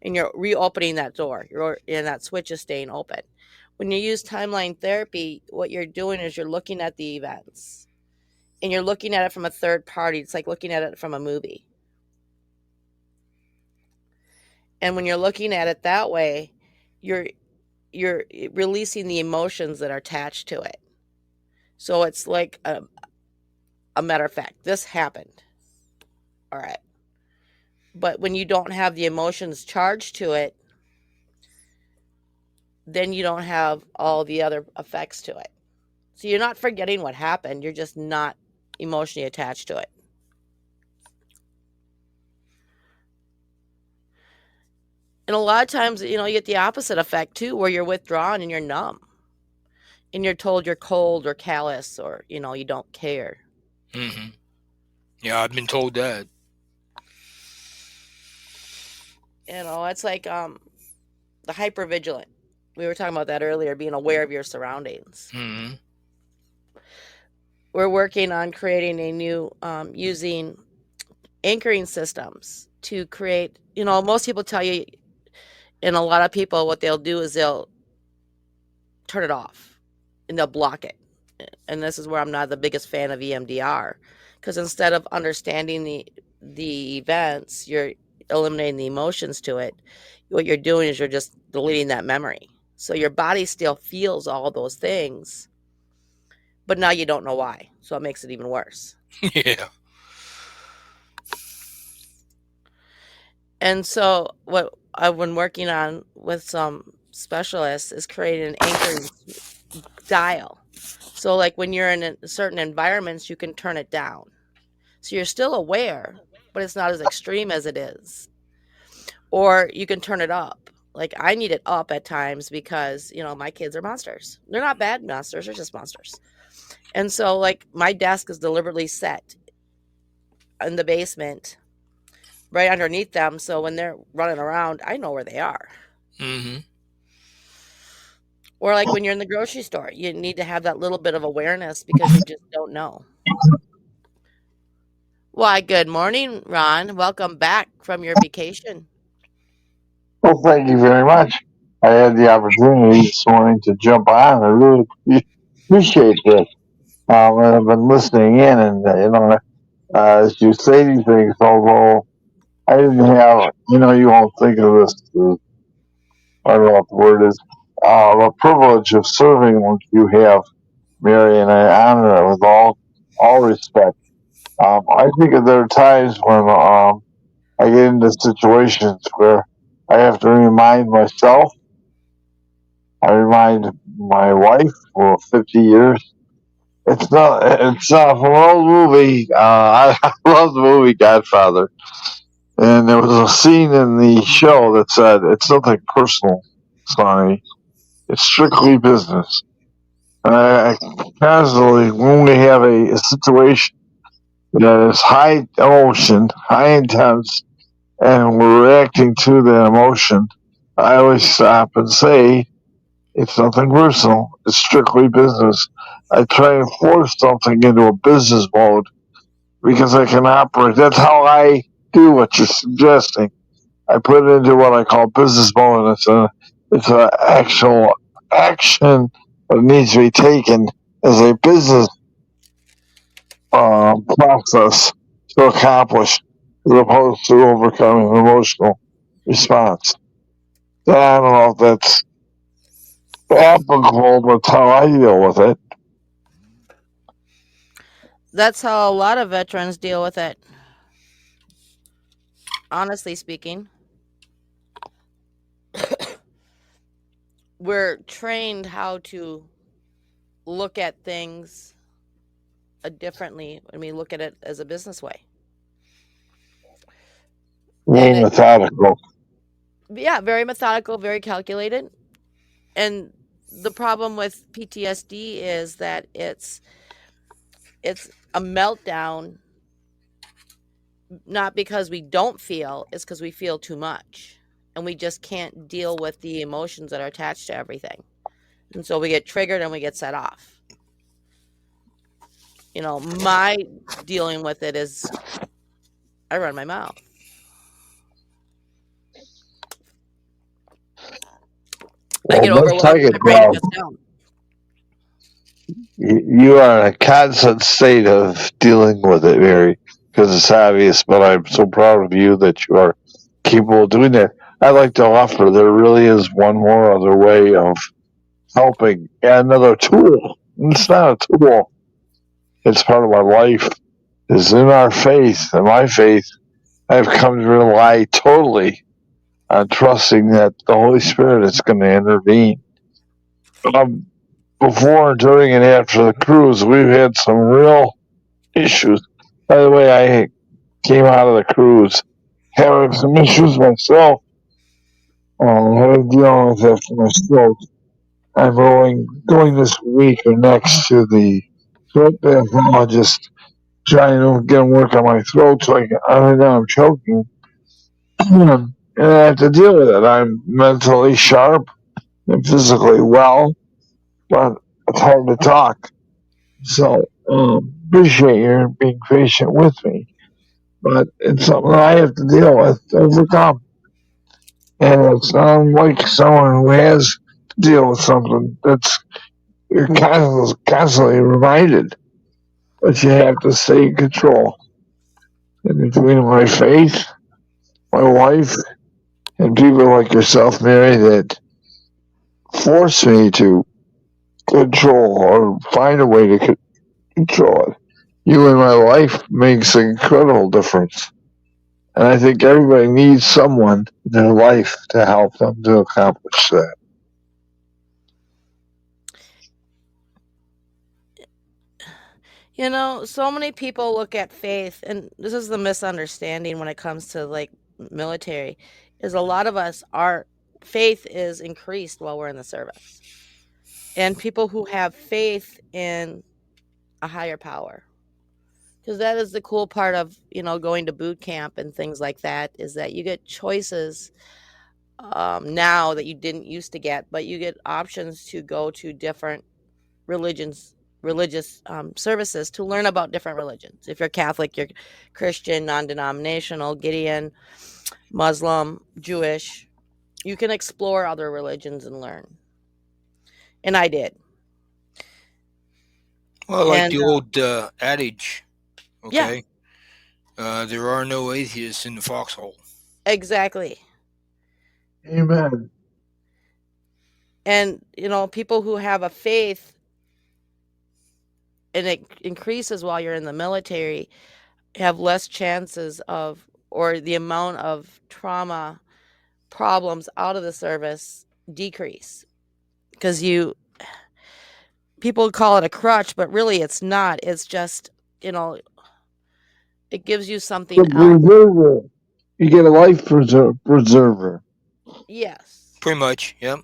C: And you're reopening that door. And that switch is staying open. When you use timeline therapy, what you're doing is you're looking at the events. And you're looking at it from a third party. It's like looking at it from a movie. And when you're looking at it that way, you're releasing the emotions that are attached to it. So it's like a matter of fact, this happened. All right. But when you don't have the emotions charged to it, then you don't have all the other effects to it. So you're not forgetting what happened. You're just not emotionally attached to it. And a lot of times, you get the opposite effect too, where you're withdrawn and you're numb. And you're told you're cold or callous or, you don't care.
D: hmm Yeah, I've been told that.
C: It's like the hypervigilant. We were talking about that earlier, being aware of your surroundings.
D: hmm
C: We're working on creating a new, using anchoring systems to create, most people tell you, and a lot of people, what they'll do is they'll turn it off and they'll block it. And this is where I'm not the biggest fan of EMDR, because instead of understanding the events, you're eliminating the emotions to it. What you're doing is you're just deleting that memory. So your body still feels all those things, but now you don't know why. So it makes it even worse.
D: Yeah.
C: And so what I've been working on with some specialists is creating an anchoring dial. So like when you're in certain environments, you can turn it down. So you're still aware, but it's not as extreme as it is. Or you can turn it up. Like I need it up at times because, my kids are monsters. They're not bad monsters, they're just monsters. And so like my desk is deliberately set in the basement right underneath them. So when they're running around, I know where they are.
D: hmm
C: Or like when you're in the grocery store, you need to have that little bit of awareness because you just don't know. Why, good morning, Ron. Welcome back from your vacation.
E: Well, thank you very much. I had the opportunity this morning to jump on. I really appreciate this. And I've been listening in, and as you say these things, although I didn't have, you won't think of this. I don't know what the word is. The privilege of serving like you have, Mary, and I honor it with all respect. I think that there are times when I get into situations where I have to remind myself. I remind my wife for 50 years. It's from an old movie. I love the movie Godfather. And there was a scene in the show that said, it's nothing personal, Sonny. It's strictly business. And I constantly, when we have a situation that is high emotion, high intense, and we're reacting to that emotion, I always stop and say, it's nothing personal. It's strictly business. I try and force something into a business mode because I can operate. That's how I do what you're suggesting. I put it into what I call business mode, and it's an actual action that needs to be taken as a business process to accomplish, as opposed to overcoming an emotional response. I don't know if that's topical. That's how I deal with it.
C: That's how a lot of veterans deal with it. Honestly speaking, we're trained how to look at things differently when we look at it as a business way.
E: Very methodical.
C: Yeah, very methodical, very calculated. And the problem with PTSD is that it's a meltdown, not because we don't feel, it's because we feel too much. And we just can't deal with the emotions that are attached to everything. And so we get triggered and we get set off. My dealing with it is I run my mouth. I get overwhelmed and my brain shuts down.
E: You are in a constant state of dealing with it, Mary, because it's obvious, but I'm so proud of you that you are capable of doing that. I'd like to offer there really is one more other way of helping, and another tool. It's not a tool, it's part of my life. Is in our faith, in my faith, I've come to rely totally on trusting that the Holy Spirit is going to intervene. Before, during, and after the cruise, we've had some real issues. By the way, I came out of the cruise having some issues myself. Having dealing with after my stroke. I'm going this week or next to the throat pathologist, trying to get him work on my throat so right now I'm choking. And I have to deal with it. I'm mentally sharp and physically well, but it's hard to talk. So appreciate your being patient with me, but it's something that I have to deal with, overcome. And it's not unlike someone who has to deal with something that's you're constantly reminded, but you have to stay in control. And between my faith, my wife, and people like yourself, Mary, that force me to control or find a way to control it. You in my life makes an incredible difference. And I think everybody needs someone in their life to help them to accomplish that.
C: So many people look at faith, and this is the misunderstanding when it comes to like military, is a lot of us, our faith is increased while we're in the service. And people who have faith in a higher power, because that is the cool part of going to boot camp and things like that, is that you get choices now that you didn't used to get, but you get options to go to different religious services to learn about different religions. If you're Catholic, you're Christian, non-denominational, Gideon, Muslim, Jewish, you can explore other religions and learn. And I did.
D: Well, like the old adage, okay? Yeah. There are no atheists in the foxhole.
C: Exactly.
E: Amen.
C: And, people who have a faith and it increases while you're in the military have less chances of, or the amount of trauma problems out of the service decrease. Because people call it a crutch, but really it's not. It's just, it gives you something else.
E: You get a life preserver.
C: Yes.
D: Pretty much, yep.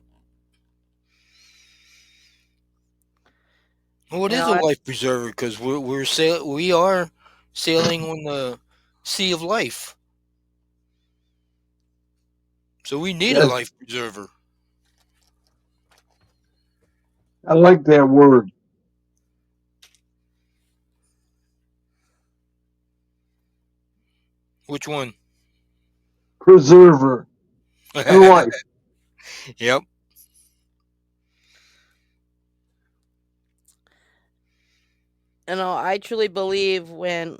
D: Well, it is a life preserver because we are sailing on the sea of life. So we need a life preserver.
E: I like that word.
D: Which one?
E: Preserver. Life.
D: Yep.
C: I truly believe when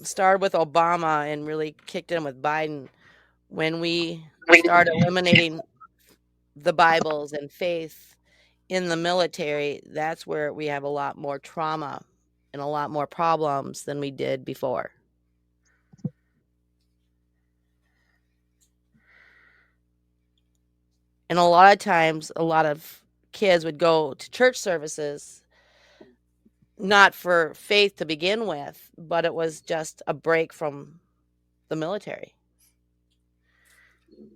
C: started with Obama and really kicked in with Biden, when we started eliminating the Bibles and faith in the military, that's where we have a lot more trauma and a lot more problems than we did before. And a lot of times, a lot of kids would go to church services not for faith to begin with, but it was just a break from the military.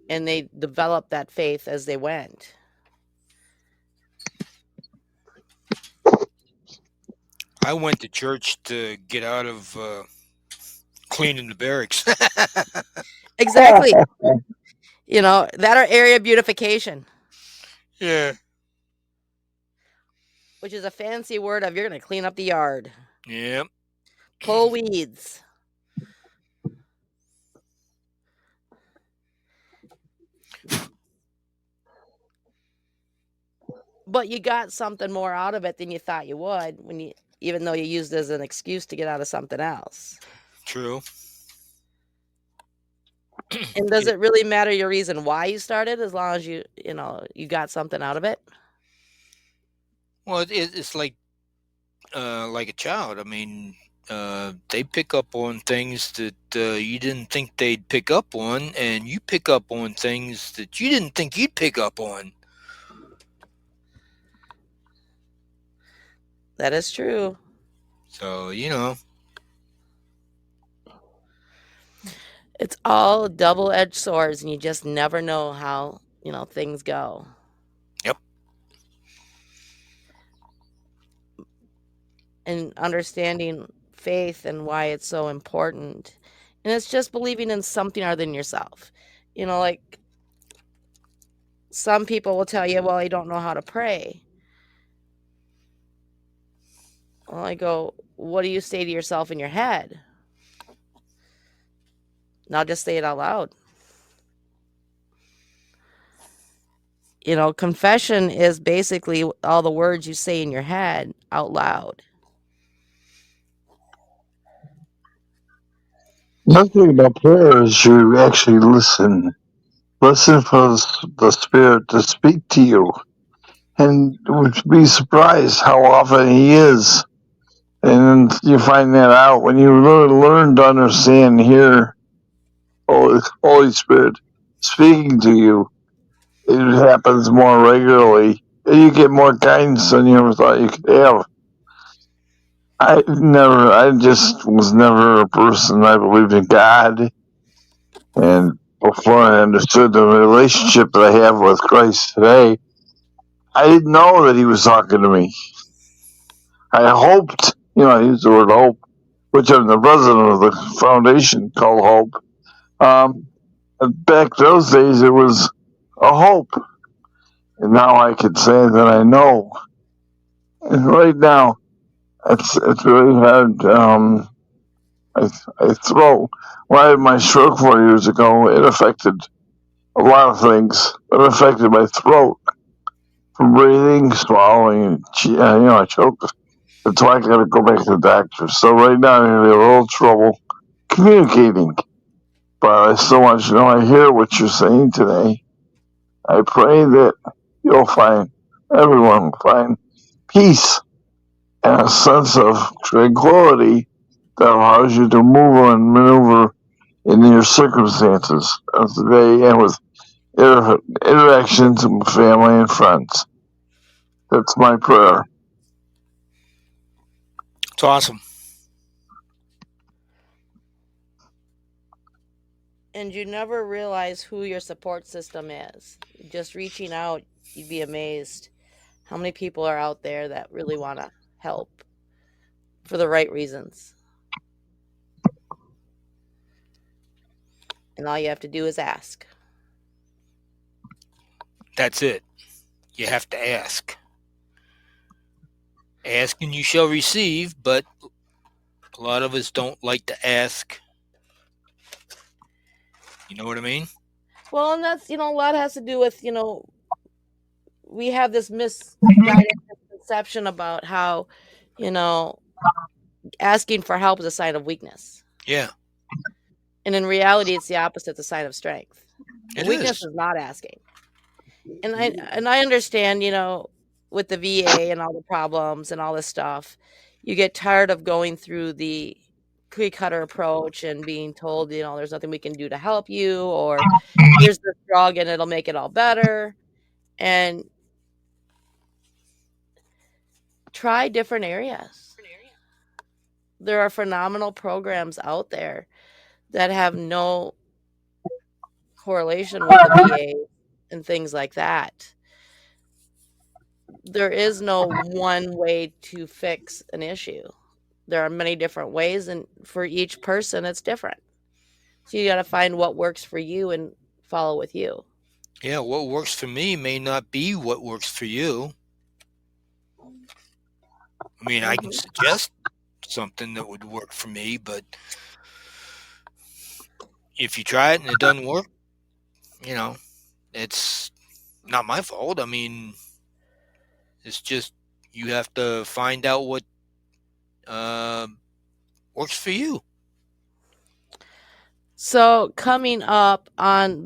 C: And they developed that faith as they went.
D: I went to church to get out of cleaning the barracks.
C: Exactly. That or area beautification,
D: Yeah.
C: which is a fancy word of you're going to clean up the yard,
D: Yep.
C: pull weeds. But you got something more out of it than you thought you would even though you used it as an excuse to get out of something else.
D: True.
C: And does it really matter your reason why you started, as long as you got something out of it?
D: Well, it's like a child. I mean, they pick up on things that you didn't think they'd pick up on, and you pick up on things that you didn't think you'd pick up on.
C: That is true.
D: So,
C: It's all double-edged swords, and you just never know how, things go.
D: Yep.
C: And understanding faith and why it's so important. And it's just believing in something other than yourself. Like some people will tell you, well, I don't know how to pray. Well, I go, what do you say to yourself in your head? Now just say it out loud. Confession is basically all the words you say in your head out loud.
E: Nothing about prayer is you actually listen. Listen for the Spirit to speak to you. And would be surprised how often He is. And you find that out when you really learn to understand and hear Holy Spirit speaking to you. It happens more regularly. And you get more guidance than you ever thought you could have. I just was never a person. I believed in God. And before I understood the relationship that I have with Christ today, I didn't know that He was talking to me. I hoped, I use the word hope, which I'm the president of the foundation called Hope. Back those days, it was a hope. And now I can say that I know. And right now, it's really hard. When I had my stroke 4 years ago, it affected a lot of things. It affected my throat, from breathing, swallowing, I choked. That's why I got to go back to the doctor. So right now I'm having a little trouble communicating. But I still want you to know I hear what you're saying today. I pray that everyone will find peace and a sense of tranquility that allows you to move and maneuver in your circumstances of the day and with interactions with family and friends. That's my prayer.
D: It's awesome.
C: And you never realize who your support system is. Just reaching out, you'd be amazed how many people are out there that really want to help for the right reasons. And all you have to do is ask.
D: That's it. You have to ask. Ask and you shall receive, but a lot of us don't like to ask. You know what I mean?
C: Well, and that's, a lot has to do with, we have this misguided misconception about how, asking for help is a sign of weakness.
D: Yeah.
C: And in reality, it's the opposite, it's a sign of strength.
D: It
C: Weakness
D: is
C: not asking. And I understand, with the VA and all the problems and all this stuff, you get tired of going through the cookie cutter approach and being told, there's nothing we can do to help you, or here's this drug and it'll make it all better. And try different areas. There are phenomenal programs out there that have no correlation with the VA and things like that. There is no one way to fix an issue. There are many different ways, and for each person, it's different. So you got to find what works for you and follow with you.
D: Yeah, what works for me may not be what works for you. I mean, I can suggest something that would work for me, but if you try it and it doesn't work, it's not my fault. I mean, it's just you have to find out what works for you.
C: So coming up on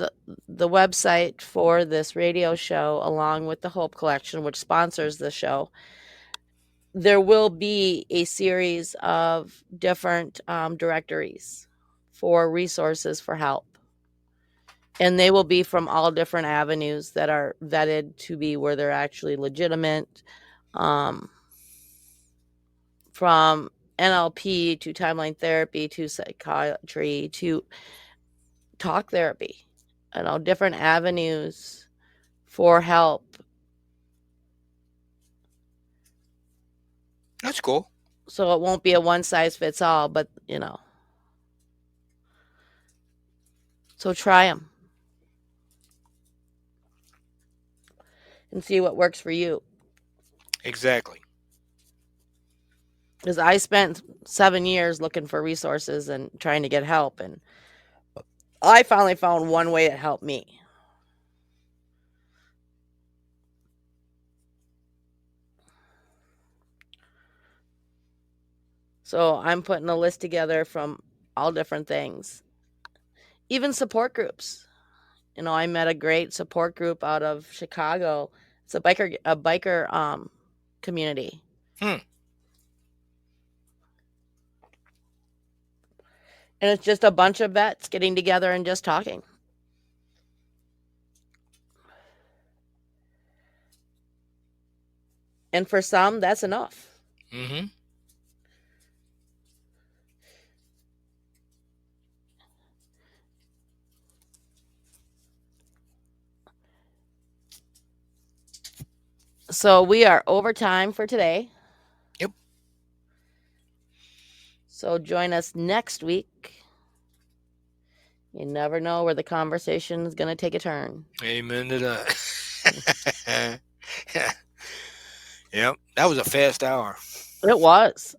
C: the website for this radio show, along with the Hope Collection, which sponsors the show, there will be a series of different directories for resources for help. And they will be from all different avenues that are vetted to be where they're actually legitimate, from NLP to timeline therapy to psychiatry to talk therapy, different avenues for help.
D: That's cool.
C: So it won't be a one size fits all, but so try them and see what works for you.
D: Exactly.
C: Because I spent 7 years looking for resources and trying to get help, and I finally found one way that helped me. So I'm putting a list together from all different things, even support groups. I met a great support group out of Chicago. It's a biker community. And it's just a bunch of vets getting together and just talking. And for some, that's enough.
D: Mm-hmm.
C: So we are over time for today.
D: Yep.
C: So join us next week. You never know where the conversation is going to take a turn.
D: Amen to that. Yep, that was a fast hour.
C: It was.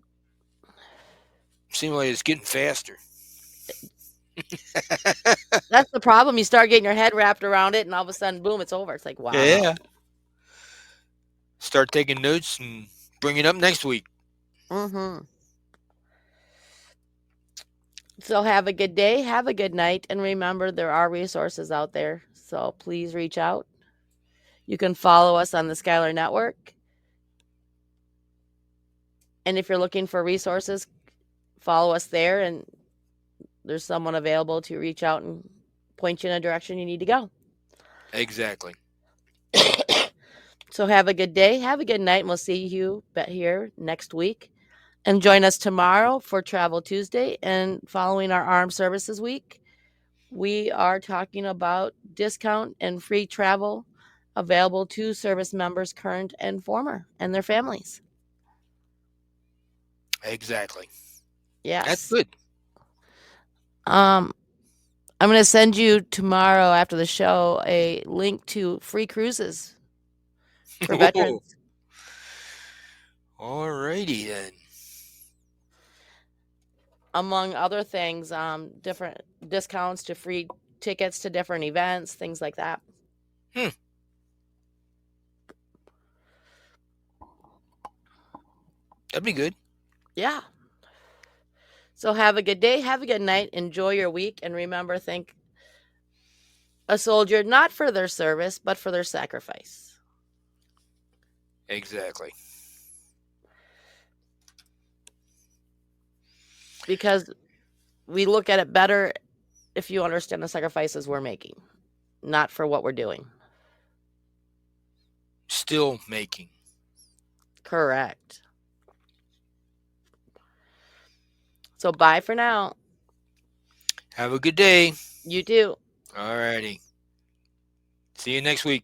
D: Seems like it's getting faster.
C: That's the problem. You start getting your head wrapped around it, and all of a sudden, boom, it's over. It's like, wow.
D: Yeah. Start taking notes and bring it up next week.
C: Mm-hmm. So have a good day, have a good night, and remember there are resources out there. So please reach out. You can follow us on the Skylar Network. And if you're looking for resources, follow us there, and there's someone available to reach out and point you in a direction you need to go.
D: Exactly.
C: So have a good day, have a good night, and we'll see you here next week. And join us tomorrow for Travel Tuesday. And following our Armed Services Week, we are talking about discount and free travel available to service members, current and former, and their families.
D: Exactly.
C: Yes.
D: That's good.
C: I'm going to send you tomorrow after the show a link to free cruises for veterans.
D: Alrighty then.
C: Among other things, different discounts to free tickets to different events, things like that.
D: That'd be good.
C: Yeah. So have a good day, have a good night, enjoy your week, and remember, think a soldier not for their service, but for their sacrifice.
D: Exactly.
C: Because we look at it better if you understand the sacrifices we're making, not for what we're doing.
D: Still making.
C: Correct. So bye for now.
D: Have a good day.
C: You too.
D: Alrighty. See you next week.